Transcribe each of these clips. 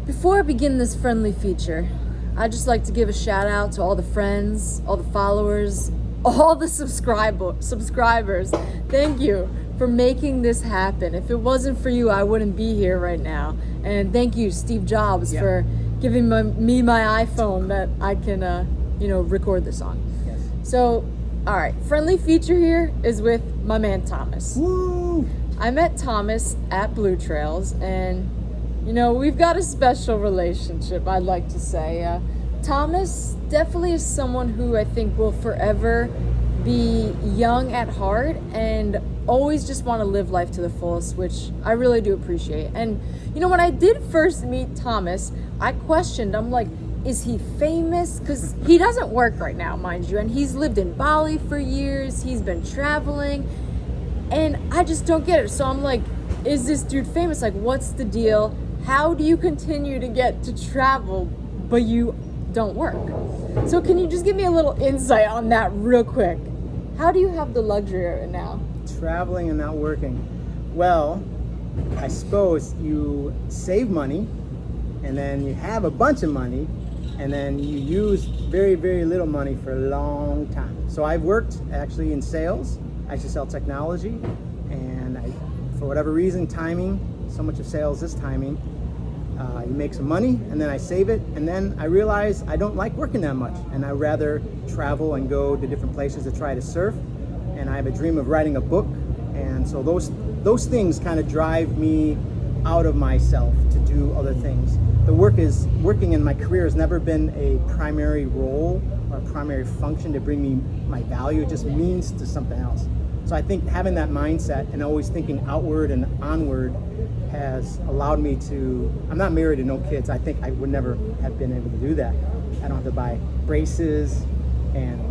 Before I begin this friendly feature, I'd just like to give a shout out to all the friends, all the followers, all the subscribers. Thank you for making this happen. If it wasn't for you, I wouldn't be here right now. And thank you, Steve Jobs, for giving me my iPhone that I can, record this on. Yes. So, all right, friendly feature here is with my man Thomas. Woo! I met Thomas at Blue Trails, and we've got a special relationship, I'd like to say. Thomas definitely is someone who I think will forever be young at heart and always just want to live life to the fullest, which I really do appreciate. And when I did first meet Thomas, I questioned, I'm like, is he famous? Because he doesn't work right now, mind you, and he's lived in Bali for years, he's been traveling, and I just don't get it. So I'm like, is this dude famous? Like, what's the deal? How do you continue to get to travel, but you don't work? So can you just give me a little insight on that real quick? How do you have the luxury of it now? Traveling and not working. Well, I suppose you save money, and then you have a bunch of money, and then you use very, very little money for a long time. So I've worked actually in sales. I actually sell technology, and for whatever reason, timing, so much of sales is timing. You make some money, and then I save it, and then I realize I don't like working that much, and I rather travel and go to different places to try to surf. And I have a dream of writing a book, and so those things kind of drive me out of myself to do other things. Working in my career has never been a primary role or a primary function to bring me my value. It just means to something else. So I think having that mindset and always thinking outward and onward has allowed me to, I'm not married to no kids. I think I would never have been able to do that. I don't have to buy braces and,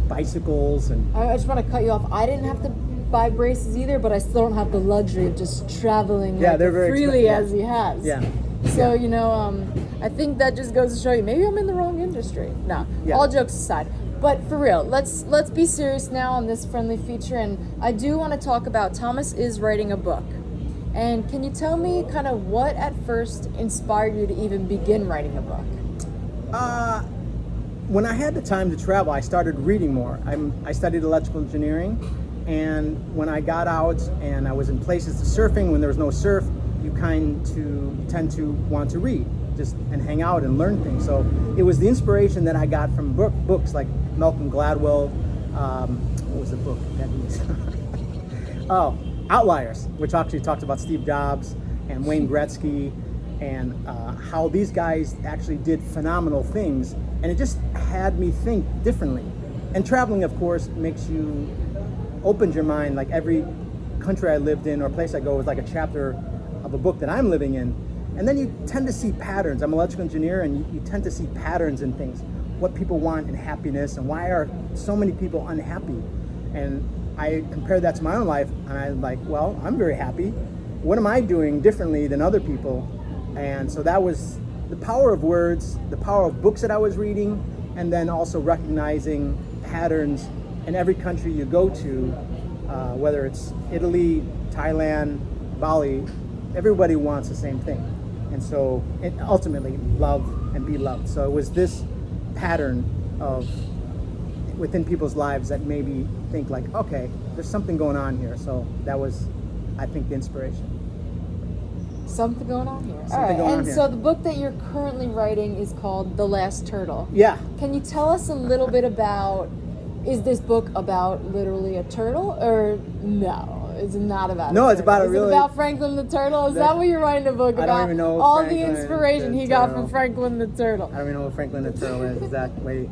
bicycles. And I just want to cut you off. I didn't have to buy braces either, but I still don't have the luxury of just traveling they're very freely as he has. Yeah. So, I think that just goes to show you, maybe I'm in the wrong industry. No, all jokes aside. But for real, let's be serious now on this friendly feature. And I do want to talk about, Thomas is writing a book. And can you tell me kind of what at first inspired you to even begin writing a book? When I had the time to travel, I started reading more. I studied electrical engineering, and when I got out and I was in places to surfing, when there was no surf, you tend to want to read and hang out and learn things. So it was the inspiration that I got from books like Malcolm Gladwell. What was the book that he Outliers, which actually talked about Steve Jobs and Wayne Gretzky and how these guys actually did phenomenal things. And it just had me think differently. And traveling, of course, opens your mind. Like every country I lived in or place I go was like a chapter of a book that I'm living in. And then you tend to see patterns. I'm an electrical engineer, and you tend to see patterns in things. What people want in happiness, and why are so many people unhappy? And I compared that to my own life, and I'm like, well, I'm very happy. What am I doing differently than other people? And so that was the power of words, the power of books that I was reading, and then also recognizing patterns in every country you go to, whether it's Italy, Thailand, Bali, everybody wants the same thing. And so ultimately, love and be loved. So it was this pattern of within people's lives that made me think like, okay, there's something going on here. So that was, I think, the inspiration. Something going on here. Something going on and here. So the book that you're currently writing is called The Last Turtle. Yeah. Can you tell us a little bit about, is this book about literally a turtle, or no? It's not about No, a it's turtle. about a Is really... it about Franklin the Turtle? Is that what you're writing a book about? I don't even know all Franklin the inspiration the he got Turtle. from Franklin the Turtle. I don't even know what Franklin the Turtle is. Is that way?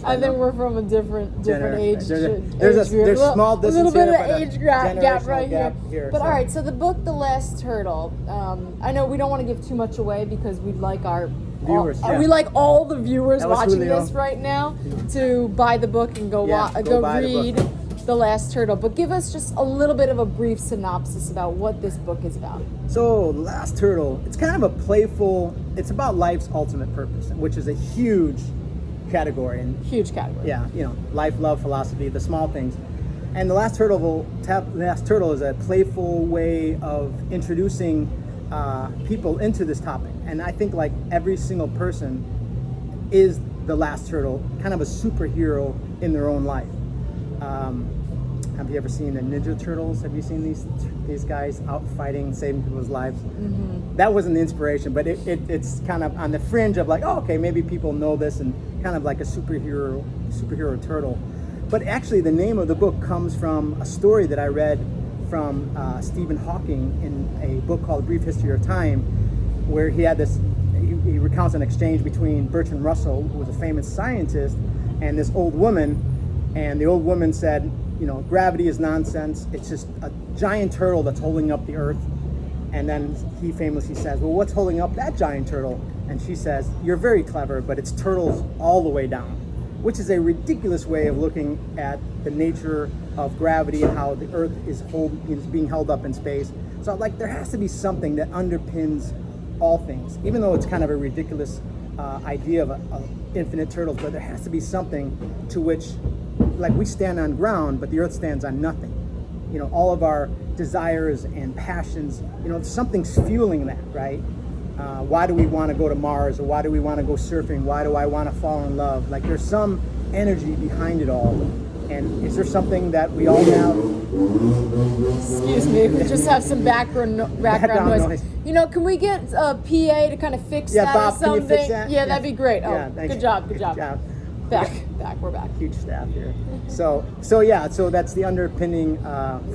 I think we're from a different age. There's a small distance a little bit here, of but age gap right gap here. But all right, so the book, The Last Turtle. I know we don't want to give too much away because we'd like our viewers. We like all the viewers That was watching Julio. this right now to buy the book and go read The Last Turtle. But give us just a little bit of a brief synopsis about what this book is about. So, The Last Turtle, it's kind of a playful, it's about life's ultimate purpose, which is a huge category. Huge category. Yeah, life, love, philosophy, the small things. And The Last Turtle is a playful way of introducing people into this topic. And I think like every single person is the last turtle, kind of a superhero in their own life. Have you ever seen the Ninja Turtles? Have you seen these guys out fighting, saving people's lives? Mm-hmm. That wasn't the inspiration, but it's kind of on the fringe of like, oh, okay, maybe people know this, and kind of like a superhero turtle. But actually, the name of the book comes from a story that I read from Stephen Hawking in a book called A Brief History of Time, where he had this. He recounts an exchange between Bertrand Russell, who was a famous scientist, and this old woman. And the old woman said, gravity is nonsense. It's just a giant turtle that's holding up the earth. And then he famously says, well, what's holding up that giant turtle? And she says, you're very clever, but it's turtles all the way down, which is a ridiculous way of looking at the nature of gravity and how the earth is being held up in space. So like there has to be something that underpins all things, even though it's kind of a ridiculous idea of infinite turtles, but there has to be something to which, like, we stand on ground, but the earth stands on nothing. All of our desires and passions, something's fueling that, right? Why do we want to go to Mars, or why do we want to go surfing? Why do I want to fall in love? Like, there's some energy behind it all. And is there something that we all have? Excuse me, we just have some background noise. Can we get a PA to kind of fix that Bob, or something? can you fix that? Yeah, that'd be great. Oh, Yeah, thanks. good job. Good job. Back, we're back. Huge staff here. So that's the underpinning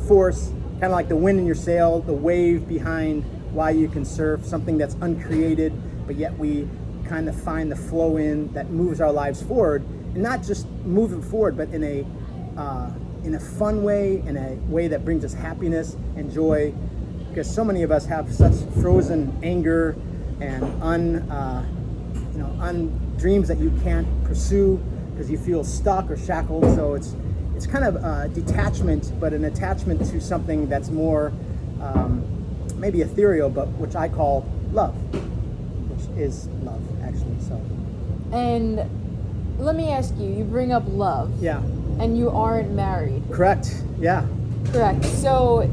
force, kind of like the wind in your sail, the wave behind why you can surf, something that's uncreated, but yet we kind of find the flow in that moves our lives forward, and not just moving forward, but in a fun way, in a way that brings us happiness and joy, because so many of us have such frozen anger and dreams that you can't pursue because you feel stuck or shackled. So it's kind of detachment, but an attachment to something that's more maybe ethereal, but which I call love, which is love actually. So. And let me ask you, you bring up love. Yeah. And you aren't married. Correct. Yeah. Correct. So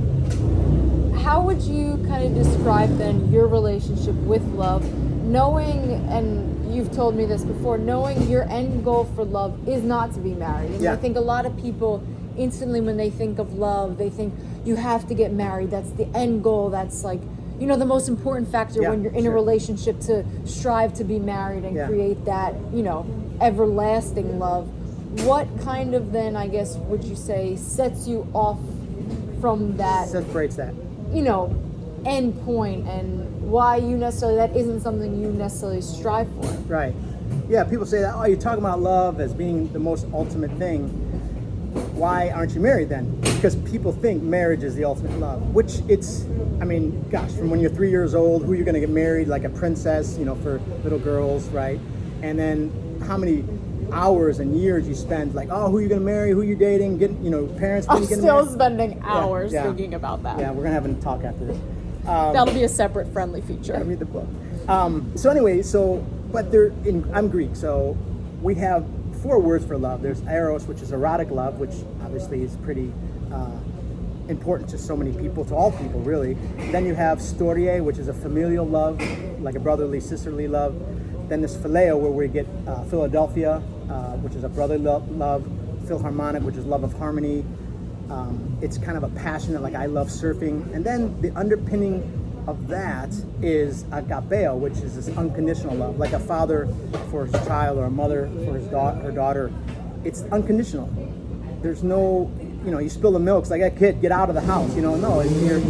how would you kind of describe then your relationship with love, knowing, and you've told me this before, knowing your end goal for love is not to be married. And I think a lot of people instantly when they think of love, they think you have to get married. That's the end goal. That's like, the most important factor when you're in a relationship, to strive to be married and create that, everlasting love. What kind of then, I guess, would you say sets you off from that? Separates that. End point, and why you necessarily, that isn't something you necessarily strive for. Right. Yeah, people say that, you're talking about love as being the most ultimate thing. Why aren't you married then? Because people think marriage is the ultimate love, which from when you're 3 years old, who you're going to get married, like a princess, for little girls, right? And then how many hours and years you spend like, who are you going to marry, who you're dating, parents. I'm still spending hours thinking about that. Yeah, we're going to have a talk after this. That'll be a separate friendly feature. Gotta read the book. I'm Greek, so we have 4 words for love. There's eros, which is erotic love, which obviously is pretty important to so many people, to all people really. Then you have storge, which is a familial love, like a brotherly, sisterly love. Then there's phileo, where we get Philadelphia, which is a brotherly love. Philharmonic, which is love of harmony. It's kind of a passionate, like I love surfing. And then the underpinning of that is agapeo, which is this unconditional love, like a father for his child or a mother for her daughter. It's unconditional. There's no, you spill the milk, it's like, kid, get out of the house. No, it's here.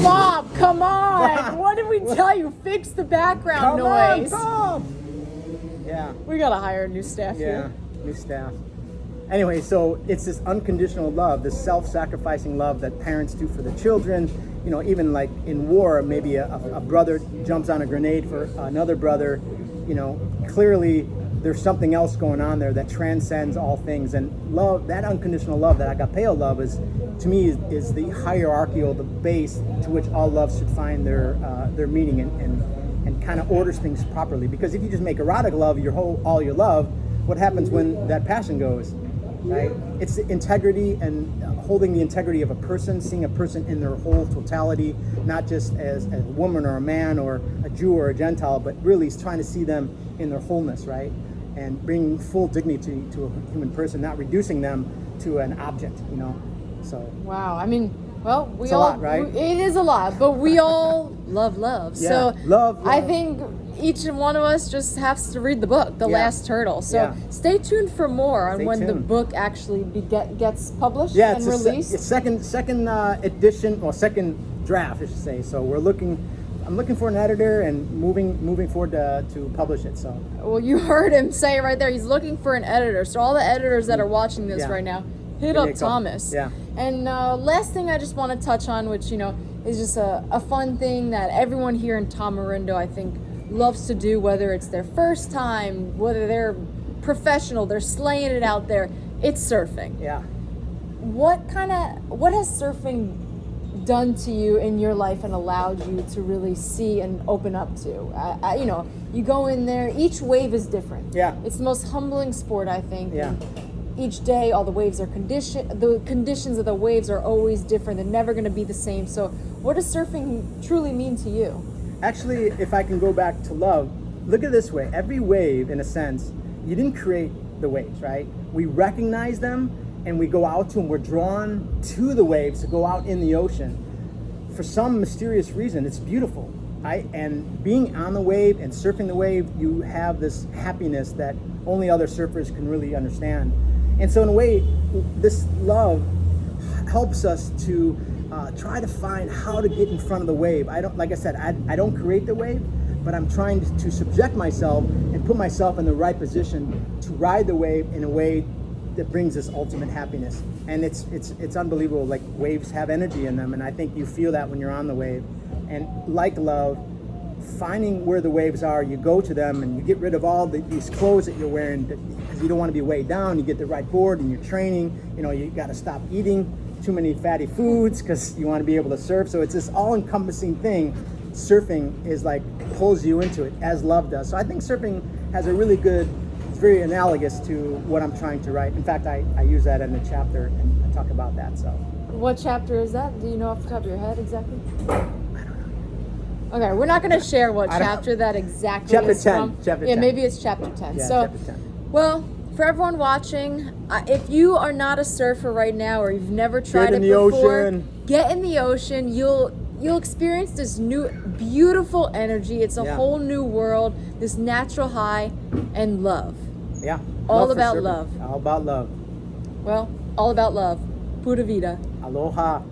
Bob, come on! What did we tell you? Fix the background noise. Come on, Bob! Yeah. We gotta hire new staff here. Yeah, new staff. Anyway, so it's this unconditional love, this self-sacrificing love that parents do for the children. Even like in war, maybe a brother jumps on a grenade for another brother. Clearly there's something else going on there that transcends all things. And love, that unconditional love, that agapeo love, is, to me, is the hierarchical, the base to which all love should find their meaning and kind of orders things properly. Because if you just make erotic love all your love, what happens when that passion goes? right? It's the integrity and holding the integrity of a person, seeing a person in their whole totality, not just as a woman or a man or a Jew or a Gentile, but really trying to see them in their wholeness, right? And bringing full dignity to a human person, not reducing them to an object, you know? So. Wow. I mean, well, we it's a all, lot, right? It is a lot, but we all love. Yeah. So love. I think each one of us just has to read the book, The Last Turtle. So stay tuned for more on when the book actually gets published and released. It's second edition, or second draft, I should say. So I'm looking for an editor and moving forward to publish it. So. Well, you heard him say it right there. He's looking for an editor. So all the editors that are watching this right now, hit up Thomas. Yeah. And last thing I just want to touch on, which is just a fun thing that everyone here in Tamarindo, I think, loves to do, whether it's their first time, whether they're professional, they're slaying it out there. It's surfing. Yeah. What has surfing done to you in your life and allowed you to really see and open up to? You go in there, each wave is different. Yeah. It's the most humbling sport, I think. Yeah. Each day, all the waves are the conditions of the waves are always different. They're never going to be the same. So what does surfing truly mean to you? Actually, if I can go back to love, look at it this way. Every wave, in a sense, you didn't create the waves, right? We recognize them and we go out to them. We're drawn to the waves to go out in the ocean. For some mysterious reason, it's beautiful. And being on the wave and surfing the wave, you have this happiness that only other surfers can really understand. And so in a way, this love helps us to try to find how to get in front of the wave. I don't create the wave, but I'm trying to subject myself and put myself in the right position to ride the wave in a way that brings this ultimate happiness. And it's unbelievable. Like, waves have energy in them, and I think you feel that when you're on the wave. And like love, finding where the waves are, you go to them and you get rid of all these clothes that you're wearing because you don't want to be weighed down. You get the right board and you're training. You got to stop eating too many fatty foods because you want to be able to surf. So it's this all-encompassing thing. Surfing is like pulls you into it, as love does. So I think surfing has a really good, it's very analogous to what I'm trying to write. In fact, I use that in the chapter and I talk about that. So. What chapter is that? Do you know off the top of your head exactly? Okay, we're not going to share what chapter that exactly is from. Chapter 10. Maybe it's chapter 10. Yeah, so, chapter 10. Well, for everyone watching, if you are not a surfer right now or you've never tried it before, get in the ocean. You'll experience this new, beautiful energy. It's a whole new world, this natural high, and love. Yeah. All about love. All about love. Well, all about love. Pura vida. Aloha.